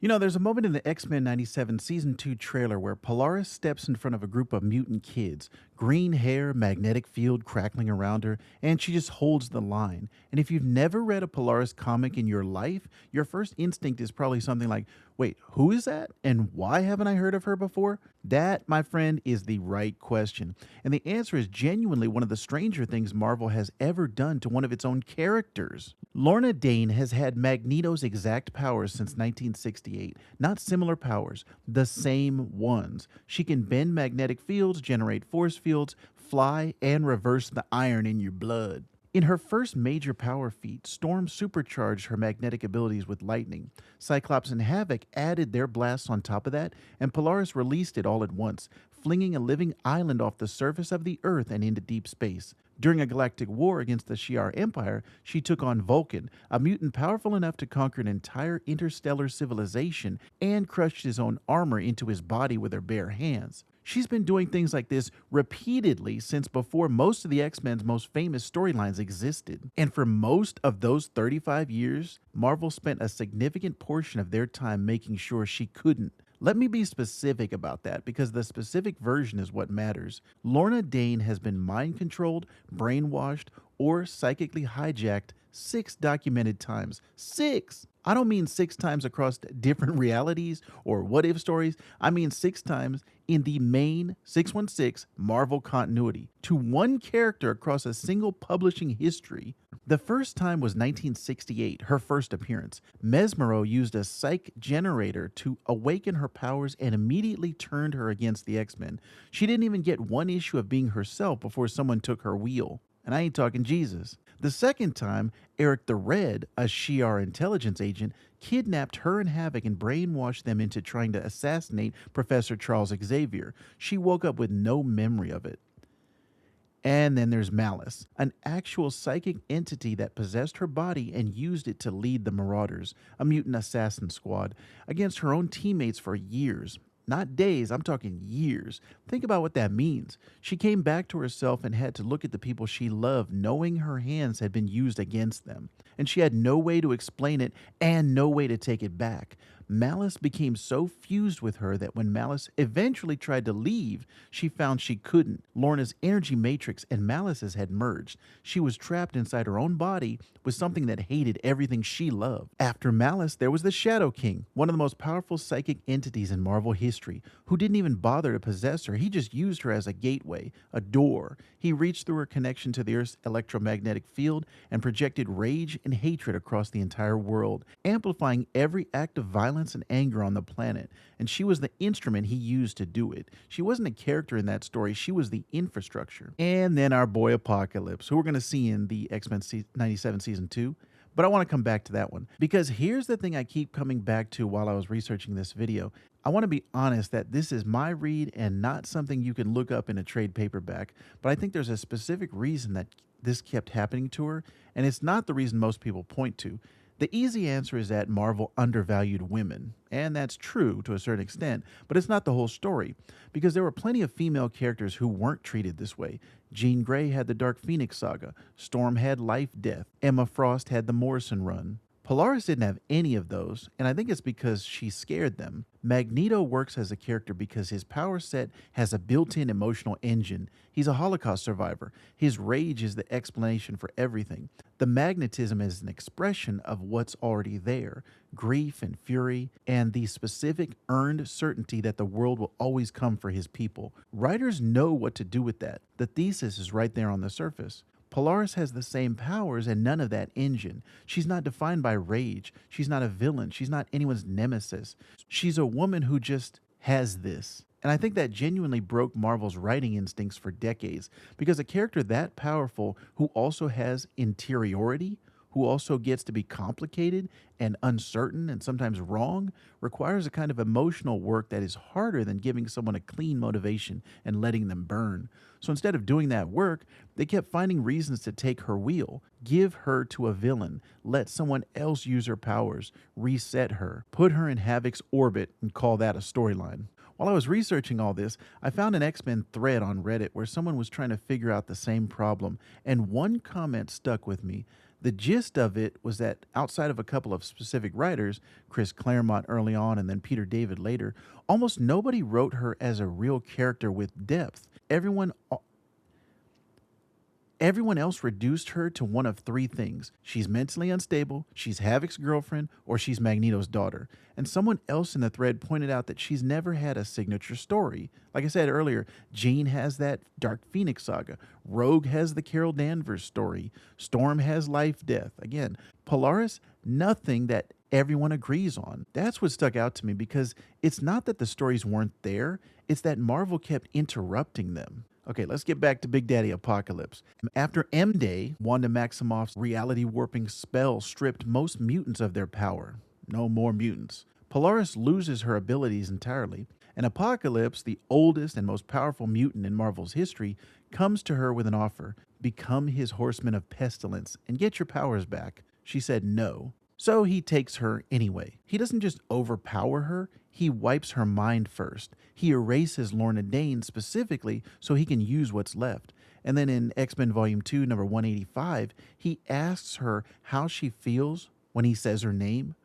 There's a moment in the X-Men 97 Season 2 trailer where Polaris steps in front of a group of mutant kids, green hair, magnetic field crackling around her, and she just holds the line. And if you've never read a Polaris comic in your life, your first instinct is probably something like, wait, who is that? And why haven't I heard of her before? That, my friend, is the right question. And the answer is genuinely one of the stranger things Marvel has ever done to one of its own characters. Lorna Dane has had Magneto's exact powers since 1968. Not similar powers, the same ones. She can bend magnetic fields, generate force fields, fly, and reverse the iron in your blood. In her first major power feat, Storm supercharged her magnetic abilities with lightning. Cyclops and Havoc added their blasts on top of that, and Polaris released it all at once, flinging a living island off the surface of the Earth and into deep space. During a galactic war against the Shi'ar Empire, she took on Vulcan, a mutant powerful enough to conquer an entire interstellar civilization, and crushed his own armor into his body with her bare hands. She's been doing things like this repeatedly since before most of the X-Men's most famous storylines existed. And for most of those 35 years, Marvel spent a significant portion of their time making sure she couldn't. Let me be specific about that because the specific version is what matters. Lorna Dane has been mind-controlled, brainwashed, or psychically hijacked 6 documented times. 6! I don't mean 6 times across different realities or what-if stories. I mean 6 times in the main 616 Marvel continuity to one character across a single publishing history. The first time was 1968, her first appearance. Mesmero used a psych generator to awaken her powers and immediately turned her against the X-Men. She didn't even get one issue of being herself before someone took her wheel. And I ain't talking Jesus. The second time, Eric the Red, a Shi'ar intelligence agent, kidnapped her and Havoc and brainwashed them into trying to assassinate Professor Charles Xavier. She woke up with no memory of it. And then there's Malice, an actual psychic entity that possessed her body and used it to lead the Marauders, a mutant assassin squad, against her own teammates for years. Not days, I'm talking years. Think about what that means. She came back to herself and had to look at the people she loved, knowing her hands had been used against them. And she had no way to explain it and no way to take it back. Malice became so fused with her that when Malice eventually tried to leave, she found she couldn't. Lorna's energy matrix and Malice's had merged. She was trapped inside her own body with something that hated everything she loved. After Malice, there was the Shadow King, one of the most powerful psychic entities in Marvel history, who didn't even bother to possess her. He just used her as a gateway, a door. He reached through her connection to the Earth's electromagnetic field and projected rage and hatred across the entire world, amplifying every act of violence and anger on the planet, and she was the instrument he used to do it. She wasn't a character in that story, she was the infrastructure. And then our boy Apocalypse, who we're going to see in the X-Men 97 Season 2. But I want to come back to that one, because here's the thing I keep coming back to while I was researching this video. I want to be honest that this is my read and not something you can look up in a trade paperback, but I think there's a specific reason that this kept happening to her, and it's not the reason most people point to. The easy answer is that Marvel undervalued women, and that's true to a certain extent, but it's not the whole story, because there were plenty of female characters who weren't treated this way. Jean Grey had the Dark Phoenix saga, Storm had Life Death, Emma Frost had the Morrison run. Polaris didn't have any of those, and I think it's because she scared them. Magneto works as a character because his power set has a built-in emotional engine. He's a Holocaust survivor. His rage is the explanation for everything. The magnetism is an expression of what's already there, grief and fury, and the specific earned certainty that the world will always come for his people. Writers know what to do with that. The thesis is right there on the surface. Polaris has the same powers and none of that engine. She's not defined by rage. She's not a villain. She's not anyone's nemesis. She's a woman who just has this. And I think that genuinely broke Marvel's writing instincts for decades, because a character that powerful who also has interiority, who also gets to be complicated and uncertain and sometimes wrong, requires a kind of emotional work that is harder than giving someone a clean motivation and letting them burn. So instead of doing that work, they kept finding reasons to take her wheel, give her to a villain, let someone else use her powers, reset her, put her in Havoc's orbit, and call that a storyline. While I was researching all this, I found an X-Men thread on Reddit where someone was trying to figure out the same problem, and one comment stuck with me. The gist of it was that outside of a couple of specific writers, Chris Claremont early on and then Peter David later, almost nobody wrote her as a real character with depth. Everyone else reduced her to one of three things. She's mentally unstable, she's Havoc's girlfriend, or she's Magneto's daughter. And someone else in the thread pointed out that she's never had a signature story. Like I said earlier, Jean has that Dark Phoenix saga. Rogue has the Carol Danvers story. Storm has Life Death. Again, Polaris, nothing that everyone agrees on. That's what stuck out to me, because it's not that the stories weren't there, it's that Marvel kept interrupting them. Okay, let's get back to Big Daddy Apocalypse. After M-Day, Wanda Maximoff's reality warping spell stripped most mutants of their power. No more mutants. Polaris loses her abilities entirely, and Apocalypse, the oldest and most powerful mutant in Marvel's history, comes to her with an offer. Become his horseman of pestilence and get your powers back. She said no. So he takes her anyway. He doesn't just overpower her, he wipes her mind first. He erases Lorna Dane specifically so he can use what's left. And then in X-Men Volume 2, number 185, he asks her how she feels when he says her name,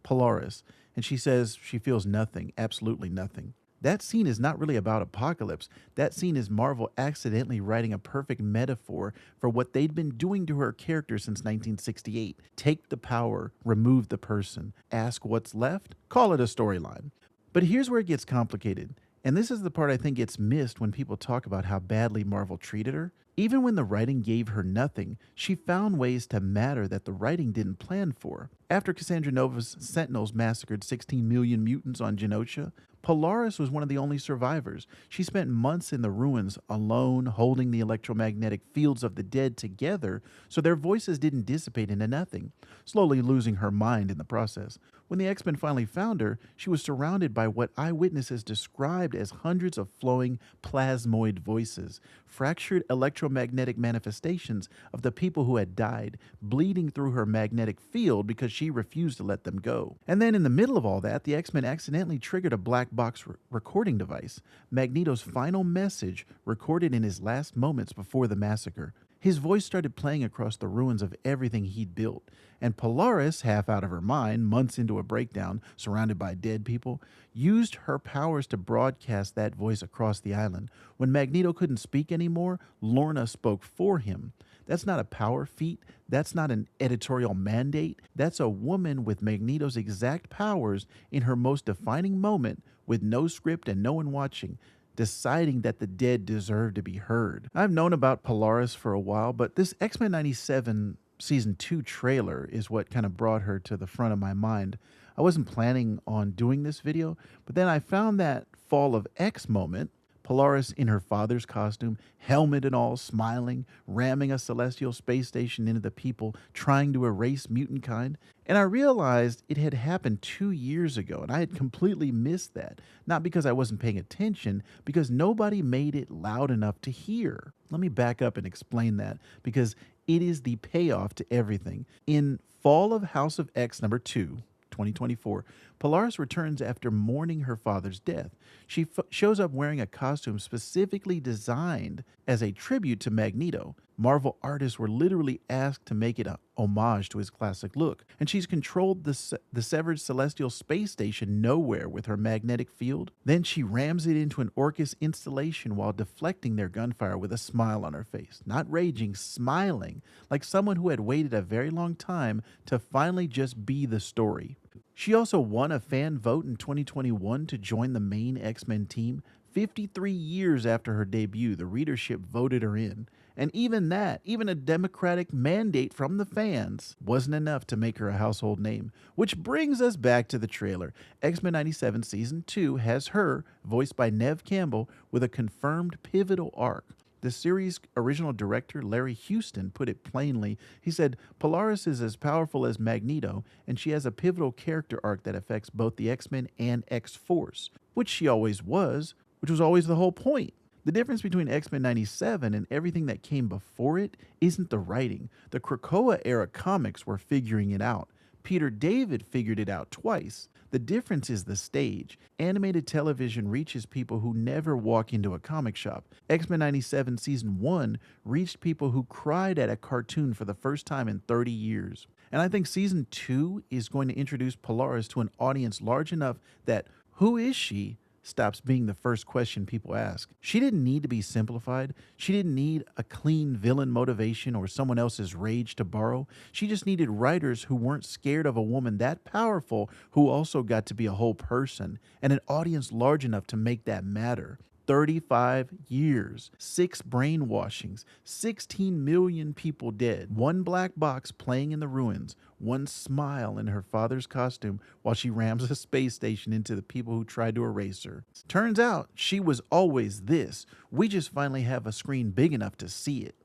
Polaris. And she says she feels nothing, absolutely nothing. That scene is not really about Apocalypse. That scene is Marvel accidentally writing a perfect metaphor for what they'd been doing to her character since 1968. Take the power, remove the person, ask what's left, call it a storyline. But here's where it gets complicated. And this is the part I think gets missed when people talk about how badly Marvel treated her. Even when the writing gave her nothing, she found ways to matter that the writing didn't plan for. After Cassandra Nova's Sentinels massacred 16 million mutants on Genosha, Polaris was one of the only survivors. She spent months in the ruins, alone, holding the electromagnetic fields of the dead together so their voices didn't dissipate into nothing, slowly losing her mind in the process. When the X-Men finally found her, she was surrounded by what eyewitnesses described as hundreds of flowing plasmoid voices, fractured electromagnetic manifestations of the people who had died, bleeding through her magnetic field because she refused to let them go. And then in the middle of all that, the X-Men accidentally triggered a black box recording device, Magneto's final message recorded in his last moments before the massacre. His voice started playing across the ruins of everything he'd built, and Polaris, half out of her mind, months into a breakdown, surrounded by dead people, used her powers to broadcast that voice across the island. When Magneto couldn't speak anymore, Lorna spoke for him. That's not a power feat. That's not an editorial mandate. That's a woman with Magneto's exact powers in her most defining moment, with no script and no one watching, deciding that the dead deserve to be heard. I've known about Polaris for a while, but this X-Men 97 Season 2 trailer is what kind of brought her to the front of my mind. I wasn't planning on doing this video, but then I found that Fall of X moment, Polaris in her father's costume, helmet and all, smiling, ramming a celestial space station into the people, trying to erase mutant kind. And I realized it had happened 2 years ago, and I had completely missed that. Not because I wasn't paying attention, because nobody made it loud enough to hear. Let me back up and explain that, because it is the payoff to everything. In Fall of House of X number 2, 2024, Polaris returns after mourning her father's death. She shows up wearing a costume specifically designed as a tribute to Magneto. Marvel artists were literally asked to make it a homage to his classic look, and she's controlled the severed celestial space station nowhere with her magnetic field. Then she rams it into an Orcus installation while deflecting their gunfire with a smile on her face. Not raging, smiling, like someone who had waited a very long time to finally just be the story. She also won a fan vote in 2021 to join the main X-Men team. 53 years after her debut, the readership voted her in. And even a democratic mandate from the fans, wasn't enough to make her a household name. Which brings us back to the trailer. X-Men 97 Season 2 has her, voiced by Neve Campbell, with a confirmed pivotal arc. The series' original director, Larry Houston, put it plainly. He said, Polaris is as powerful as Magneto, and she has a pivotal character arc that affects both the X-Men and X-Force, which she always was, which was always the whole point. The difference between X-Men 97 and everything that came before it isn't the writing. The Krakoa-era comics were figuring it out. Peter David figured it out twice. The difference is the stage. Animated television reaches people who never walk into a comic shop. X-Men 97 Season 1 reached people who cried at a cartoon for the first time in 30 years. And I think Season 2 is going to introduce Polaris to an audience large enough that who is she stops being the first question people ask. She didn't need to be simplified. She didn't need a clean villain motivation or someone else's rage to borrow. She just needed writers who weren't scared of a woman that powerful who also got to be a whole person, and an audience large enough to make that matter. 35 years, 6 brainwashings, 16 million people dead, one black box playing in the ruins, one smile in her father's costume while she rams a space station into the people who tried to erase her. Turns out she was always this. We just finally have a screen big enough to see it.